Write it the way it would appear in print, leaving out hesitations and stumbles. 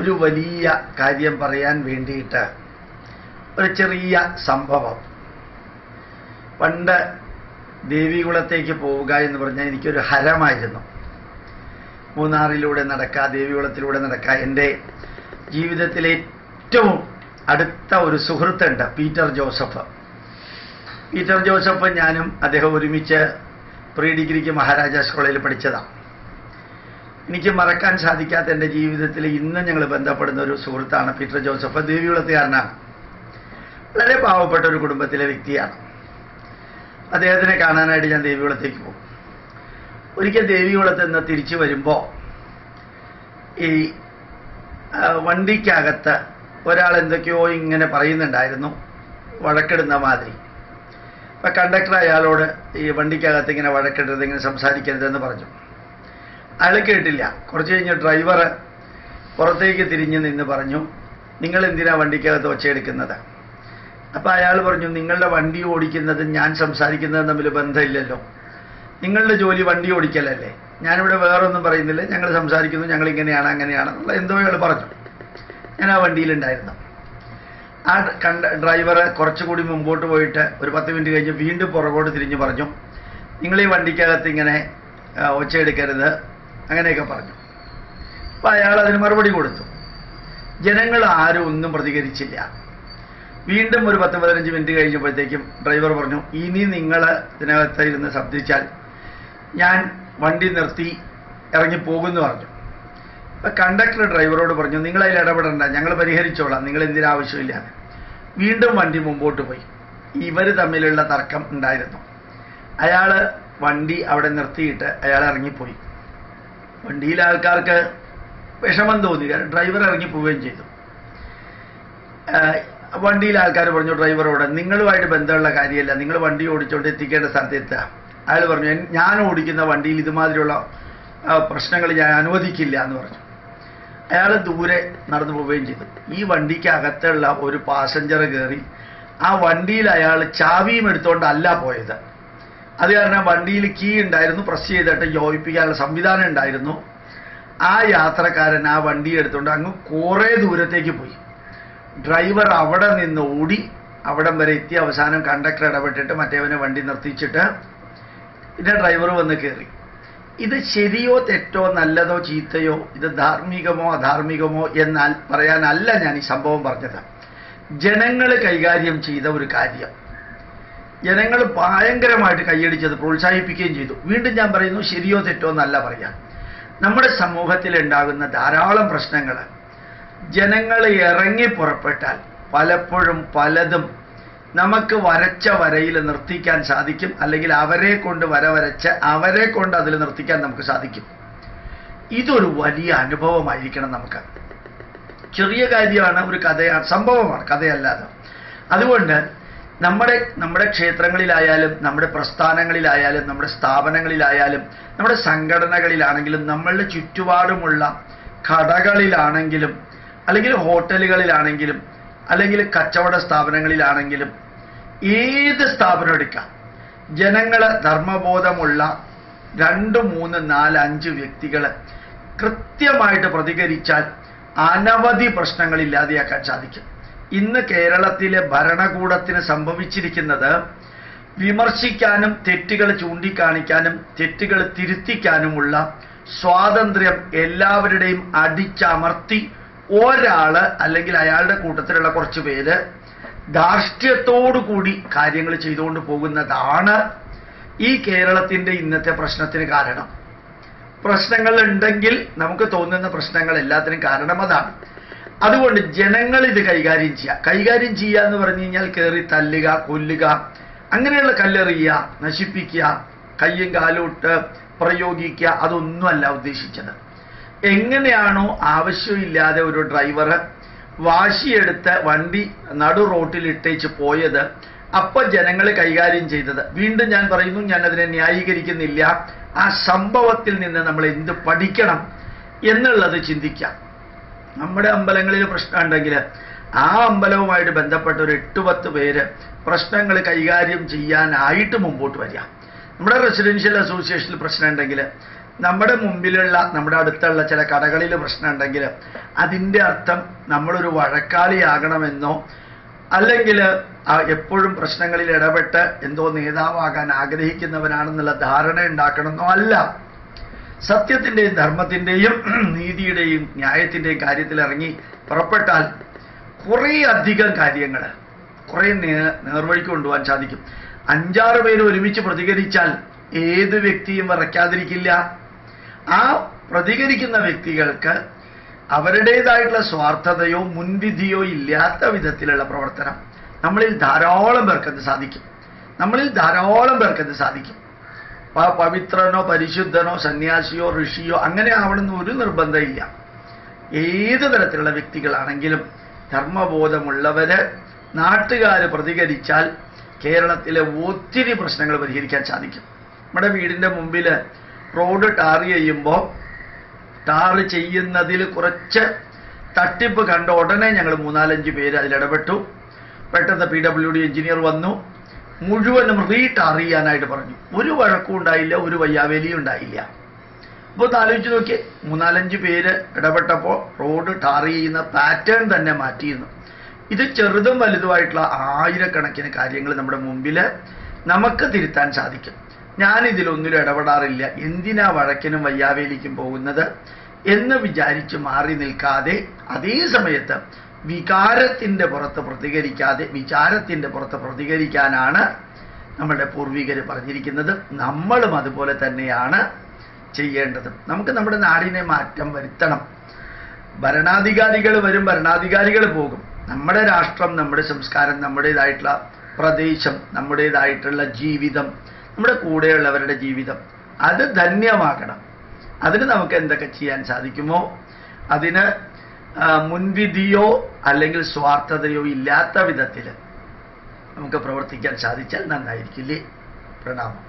ഒരു വലിയ കാര്യം പറയാൻ വേണ്ടിയിട്ട് ഒരു ചെറിയ സംഭവം. പണ്ട് ദേവികുളത്തേക്ക് പോവുക എന്ന് പറഞ്ഞാൽ എനിക്കൊരു ഹരമായിരുന്നു. മൂന്നാറിലൂടെ നടക്കുക, ദേവികുളത്തിലൂടെ നടക്കുക. എൻ്റെ ജീവിതത്തിലെ ഏറ്റവും അടുത്ത ഒരു സുഹൃത്തുണ്ട്, പീറ്റർ ജോസഫ്. പീറ്റർ ജോസഫ് ഞാനും അദ്ദേഹം ഒരുമിച്ച് പ്രീ ഡിഗ്രിക്ക് മഹാരാജാസ് കോളേജിൽ പഠിച്ചതാണ്. എനിക്ക് മറക്കാൻ സാധിക്കാത്ത എൻ്റെ ജീവിതത്തിൽ ഇന്നും ഞങ്ങൾ ബന്ധപ്പെടുന്ന ഒരു സുഹൃത്താണ് പീറ്റർ ജോസഫ്. ദേവികുളത്തുകാരനാണ്. വളരെ പാവപ്പെട്ട ഒരു കുടുംബത്തിലെ വ്യക്തിയാണ്. അദ്ദേഹത്തിനെ കാണാനായിട്ട് ഞാൻ ദേവികുളത്തേക്ക് പോകും. ഒരിക്കൽ ദേവികുളത്ത് നിന്ന് തിരിച്ചു വരുമ്പോൾ ഈ വണ്ടിക്കകത്ത് ഒരാൾ എന്തൊക്കെയോ ഇങ്ങനെ പറയുന്നുണ്ടായിരുന്നു, വഴക്കിടുന്ന മാതിരി. അപ്പം കണ്ടക്ടർ അയാളോട് ഈ വണ്ടിക്കകത്ത് ഇങ്ങനെ വഴക്കിടരുത്, ഇങ്ങനെ സംസാരിക്കരുതെന്ന് പറഞ്ഞു. അയാൾ കേട്ടില്ല. കുറച്ച് കഴിഞ്ഞ് ഡ്രൈവർ പുറത്തേക്ക് തിരിഞ്ഞ് നിന്ന് പറഞ്ഞു, നിങ്ങൾ എന്തിനാ വണ്ടിക്കകത്ത് ഒച്ചയെടുക്കുന്നത്? അപ്പം അയാൾ പറഞ്ഞു, നിങ്ങളുടെ വണ്ടി ഓടിക്കുന്നതും ഞാൻ സംസാരിക്കുന്നതും തമ്മിൽ ബന്ധമില്ലല്ലോ. നിങ്ങളുടെ ജോലി വണ്ടി ഓടിക്കലല്ലേ. ഞാനിവിടെ വേറൊന്നും പറയുന്നില്ല, ഞങ്ങൾ സംസാരിക്കുന്നു, ഞങ്ങളിങ്ങനെയാണ് അങ്ങനെയാണെന്നുള്ള എന്തോ അയാൾ പറഞ്ഞു. ഞാൻ ആ വണ്ടിയിലുണ്ടായിരുന്നു. ആ ഡ്രൈവർ കുറച്ചുകൂടി മുമ്പോട്ട് പോയിട്ട് ഒരു 10 മിനിറ്റ് കഴിഞ്ഞ് വീണ്ടും പുറകോട്ട് തിരിഞ്ഞ് പറഞ്ഞു, നിങ്ങൾ ഈ വണ്ടിക്കകത്ത് ഇങ്ങനെ ഒച്ചയെടുക്കരുത്, അങ്ങനെയൊക്കെ പറഞ്ഞു. അപ്പം അയാൾ അതിന് മറുപടി കൊടുത്തു. ജനങ്ങൾ ആരും ഒന്നും പ്രതികരിച്ചില്ല. വീണ്ടും ഒരു 10-15 മിനിറ്റ് കഴിഞ്ഞപ്പോഴത്തേക്കും ഡ്രൈവർ പറഞ്ഞു, ഇനി നിങ്ങൾ ഇതിനകത്ത് ഇരുന്ന് ശബ്ദിച്ചാൽ ഞാൻ വണ്ടി നിർത്തി ഇറങ്ങിപ്പോകുമെന്ന് പറഞ്ഞു. അപ്പം കണ്ടക്ടർ ഡ്രൈവറോട് പറഞ്ഞു, നിങ്ങൾ അതിൽ ഇടപെടണ്ട, ഞങ്ങൾ പരിഹരിച്ചോളാം, നിങ്ങൾ എന്തിനാവശ്യമില്ല. വീണ്ടും വണ്ടി മുമ്പോട്ട് പോയി. ഇവർ തമ്മിലുള്ള തർക്കം ഉണ്ടായിരുന്നു. അയാൾ വണ്ടി അവിടെ നിർത്തിയിട്ട് അയാൾ ഇറങ്ങിപ്പോയി. വണ്ടിയിലെ ആൾക്കാർക്ക് വിഷമം തോന്നി, കാരണം ഡ്രൈവർ ഇറങ്ങിപ്പോവുകയും ചെയ്തു. വണ്ടിയിലെ ആൾക്കാർ പറഞ്ഞു ഡ്രൈവറോട്, നിങ്ങളുമായിട്ട് ബന്ധമുള്ള കാര്യമല്ല, നിങ്ങൾ വണ്ടി ഓടിച്ചുകൊണ്ട് എത്തിക്കേണ്ട സ്ഥലത്ത് എത്തുക. അയാൾ പറഞ്ഞു, ഞാൻ ഓടിക്കുന്ന വണ്ടിയിൽ ഇതുമാതിരിയുള്ള പ്രശ്നങ്ങൾ ഞാൻ അനുവദിക്കില്ല എന്ന് പറഞ്ഞു. അയാൾ ദൂരെ നടന്നു പോവുകയും ചെയ്തു. ഈ വണ്ടിക്കകത്തുള്ള ഒരു പാസഞ്ചർ കയറി ആ വണ്ടിയിൽ അയാൾ ചാവിയും എടുത്തുകൊണ്ടല്ല പോയത്. അത് കാരണം വണ്ടിയിൽ കീ ഉണ്ടായിരുന്നു, പ്രസ് ചെയ്തിട്ട് യോജിപ്പിക്കാനുള്ള സംവിധാനം ഉണ്ടായിരുന്നു. ആ യാത്രക്കാരൻ ആ വണ്ടി എടുത്തുകൊണ്ട് അങ്ങ് കുറേ ദൂരത്തേക്ക് പോയി. ഡ്രൈവർ അവിടെ നിന്ന് ഓടി അവിടം വരെ എത്തി. അവസാനം കണ്ടക്ടർ ഇടപെട്ടിട്ട് മറ്റേവനെ വണ്ടി നിർത്തിച്ചിട്ട് പിന്നെ ഡ്രൈവർ വന്ന് കയറി. ഇത് ശരിയോ തെറ്റോ നല്ലതോ ചീത്തയോ, ഇത് ധാർമ്മികമോ അധാർമികമോ എന്നാൽ പറയാനല്ല ഞാൻ ഈ സംഭവം പറഞ്ഞത്. ജനങ്ങൾ കൈകാര്യം ചെയ്ത ഒരു കാര്യം ജനങ്ങൾ ഭയങ്കരമായിട്ട് കൈയടിച്ചത്, പ്രോത്സാഹിപ്പിക്കുകയും ചെയ്തു. വീണ്ടും ഞാൻ പറയുന്നു, ശരിയോ തെറ്റോ എന്നല്ല പറയാം. നമ്മുടെ സമൂഹത്തിൽ ഉണ്ടാകുന്ന ധാരാളം പ്രശ്നങ്ങൾ ജനങ്ങൾ ഇറങ്ങി പുറപ്പെട്ടാൽ പലപ്പോഴും പലതും നമുക്ക് വരച്ച വരയിൽ നിർത്തിക്കാൻ സാധിക്കും, അല്ലെങ്കിൽ അവരെ കൊണ്ട് വര വരച്ച് അവരെ കൊണ്ട് അതിൽ നിർത്തിക്കാൻ നമുക്ക് സാധിക്കും. ഇതൊരു വലിയ അനുഭവമായിരിക്കണം നമുക്ക്. ചെറിയ കാര്യമാണ്, ഒരു കഥയാണ്, സംഭവമാണ്, കഥയല്ലാതെ. അതുകൊണ്ട് നമ്മുടെ ക്ഷേത്രങ്ങളിലായാലും നമ്മുടെ പ്രസ്ഥാനങ്ങളിലായാലും നമ്മുടെ സ്ഥാപനങ്ങളിലായാലും നമ്മുടെ സംഘടനകളിലാണെങ്കിലും നമ്മളുടെ ചുറ്റുപാടുമുള്ള കടകളിലാണെങ്കിലും അല്ലെങ്കിൽ ഹോട്ടലുകളിലാണെങ്കിലും അല്ലെങ്കിൽ കച്ചവട സ്ഥാപനങ്ങളിലാണെങ്കിലും ഏത് സ്ഥാപനം എടുക്കാം, ജനങ്ങൾ ധർമ്മബോധമുള്ള 2, 3, 4, 5 വ്യക്തികൾ കൃത്യമായിട്ട് പ്രതികരിച്ചാൽ അനവധി പ്രശ്നങ്ങൾ ഇല്ലാതെയാക്കാൻ സാധിക്കും. ഇന്ന് കേരളത്തിലെ ഭരണകൂടത്തിന് സംഭവിച്ചിരിക്കുന്നത് വിമർശിക്കാനും തെറ്റുകൾ ചൂണ്ടിക്കാണിക്കാനും തെറ്റുകൾ തിരുത്തിക്കാനുമുള്ള സ്വാതന്ത്ര്യം എല്ലാവരുടെയും അടിച്ചമർത്തി ഒരാള് അല്ലെങ്കിൽ അയാളുടെ കൂട്ടത്തിലുള്ള കുറച്ച് പേര് ധാർഷ്ട്യത്തോടുകൂടി കാര്യങ്ങൾ ചെയ്തുകൊണ്ട് പോകുന്നതാണ് ഈ കേരളത്തിൻ്റെ ഇന്നത്തെ പ്രശ്നത്തിന് കാരണം. പ്രശ്നങ്ങൾ ഉണ്ടെങ്കിൽ നമുക്ക് തോന്നുന്ന പ്രശ്നങ്ങൾ എല്ലാത്തിനും കാരണം അതാണ്. അതുകൊണ്ട് ജനങ്ങൾ ഇത് കൈകാര്യം ചെയ്യുക എന്ന് പറഞ്ഞു കഴിഞ്ഞാൽ കയറി തല്ലുക, കൊല്ലുക, അങ്ങനെയുള്ള കല്ലെറിയുക, നശിപ്പിക്കുക, കയ്യും കാലോട്ട് പ്രയോഗിക്കുക, അതൊന്നുമല്ല ഉദ്ദേശിച്ചത്. എങ്ങനെയാണോ ആവശ്യമില്ലാതെ ഒരു ഡ്രൈവർ വാശിയെടുത്ത് വണ്ടി നടു റോട്ടിൽ ഇട്ടേച്ച് പോയത്, അപ്പോൾ ജനങ്ങൾ കൈകാര്യം ചെയ്തത്, വീണ്ടും ഞാൻ പറയുന്നു, ഞാനതിനെ ന്യായീകരിക്കുന്നില്ല, ആ സംഭവത്തിൽ നിന്ന് നമ്മൾ എന്ത് പഠിക്കണം എന്നുള്ളത് ചിന്തിക്കാം. നമ്മുടെ അമ്പലങ്ങളിൽ പ്രശ്നം ഉണ്ടെങ്കിൽ ആ അമ്പലവുമായിട്ട് ബന്ധപ്പെട്ട ഒരു 8-10 പേര് പ്രശ്നങ്ങൾ കൈകാര്യം ചെയ്യാനായിട്ട് മുമ്പോട്ട് വരിക. നമ്മുടെ റെസിഡൻഷ്യൽ അസോസിയേഷനിൽ പ്രശ്നം ഉണ്ടെങ്കിൽ നമ്മുടെ മുമ്പിലുള്ള നമ്മുടെ അടുത്തുള്ള ചില കടകളിൽ പ്രശ്നം ഉണ്ടെങ്കിൽ അതിൻ്റെ അർത്ഥം നമ്മളൊരു വഴക്കാളിയാകണമെന്നോ അല്ലെങ്കിൽ എപ്പോഴും പ്രശ്നങ്ങളിൽ ഇടപെട്ട് എന്തോ നേതാവാകാൻ ആഗ്രഹിക്കുന്നവനാണെന്നുള്ള ധാരണ ഉണ്ടാക്കണമെന്നോ അല്ല. സത്യത്തിൻ്റെയും ധർമ്മത്തിൻ്റെയും നീതിയുടെയും ന്യായത്തിൻ്റെയും കാര്യത്തിൽ ഇറങ്ങി പുറപ്പെട്ടാൽ കുറേ അധികം കാര്യങ്ങൾ കുറേ നേർവഴിക്ക് കൊണ്ടുപോകാൻ സാധിക്കും. 5-6 പേര് ഒരുമിച്ച് പ്രതികരിച്ചാൽ ഏത് വ്യക്തിയും വിറയ്ക്കാതിരിക്കില്ല. ആ പ്രതികരിക്കുന്ന വ്യക്തികൾക്ക് അവരുടേതായിട്ടുള്ള സ്വാർത്ഥതയോ മുൻവിധിയോ ഇല്ലാത്ത വിധത്തിലുള്ള പ്രവർത്തനം നമ്മളിൽ ധാരാളം പേർക്കത് സാധിക്കും. പവിത്രനോ പരിശുദ്ധനോ സന്യാസിയോ ഋഷിയോ അങ്ങനെ ആവണമെന്ന് ഒരു നിർബന്ധമില്ല. ഏത് തരത്തിലുള്ള വ്യക്തികളാണെങ്കിലും ധർമ്മബോധമുള്ളവര് നാട്ടുകാർ പ്രതികരിച്ചാൽ കേരളത്തിലെ ഒത്തിരി പ്രശ്നങ്ങൾ പരിഹരിക്കാൻ സാധിക്കും. നമ്മുടെ വീടിൻ്റെ മുമ്പിൽ റോഡ് ടാർ ചെയ്യുമ്പോൾ ടാർ ചെയ്യുന്നതിൽ കുറച്ച് തട്ടിപ്പ് കണ്ട ഉടനെ ഞങ്ങൾ 3-4 പേര് അതിലിടപെട്ടു. പെട്ടെന്ന് PWD എഞ്ചിനീയർ വന്നു, മുഴുവനും റീടാർ ചെയ്യാനായിട്ട് പറഞ്ഞു. ഒരു വഴക്കും ഉണ്ടായില്ല, ഒരു വയ്യാവേലിയും ഉണ്ടായില്ല. അപ്പോൾ ഒന്ന് ആലോചിച്ച് നോക്കിയേ, 3-4 പേര് ഇടപെട്ടപ്പോൾ റോഡ് ടാർ ചെയ്യുന്ന പാറ്റേൺ തന്നെ മാറ്റിയിരുന്നു. ഇത് ചെറുതും വലുതുമായിട്ടുള്ള ആയിരക്കണക്കിന് കാര്യങ്ങൾ നമ്മുടെ മുമ്പിൽ നമുക്ക് തിരുത്താൻ സാധിക്കും. ഞാനിതിലൊന്നിലും ഇടപെടാറില്ല, എന്തിനാ വഴക്കിനും വയ്യാവേലിക്കും പോകുന്നത് എന്ന് വിചാരിച്ച് മാറി നിൽക്കാതെ അതേ സമയത്ത് വികാരത്തിൻ്റെ പുറത്ത് പ്രതികരിക്കാതെ വിചാരത്തിൻ്റെ പുറത്ത് പ്രതികരിക്കാനാണ് നമ്മളുടെ പൂർവികർ പറഞ്ഞിരിക്കുന്നത്. നമ്മളും അതുപോലെ തന്നെയാണ് ചെയ്യേണ്ടത്. നമുക്ക് നമ്മുടെ നാടിനെ മാറ്റം വരുത്തണം. ഭരണാധികാരികൾ വരും, ഭരണാധികാരികൾ പോകും. നമ്മുടെ രാഷ്ട്രം, നമ്മുടെ സംസ്കാരം, നമ്മുടേതായിട്ടുള്ള പ്രദേശം, നമ്മുടേതായിട്ടുള്ള ജീവിതം, നമ്മുടെ കൂടെയുള്ളവരുടെ ജീവിതം അത് ധന്യമാകണം. അതിന് നമുക്ക് എന്തൊക്കെ ചെയ്യാൻ സാധിക്കുമോ അതിന് മുൻവിധിയോ അല്ലെങ്കിൽ സ്വാർത്ഥതയോ ഇല്ലാത്ത വിധത്തിൽ നമുക്ക് പ്രവർത്തിക്കാൻ സാധിച്ചാൽ നന്നായിരിക്കില്ലേ. പ്രണാമം.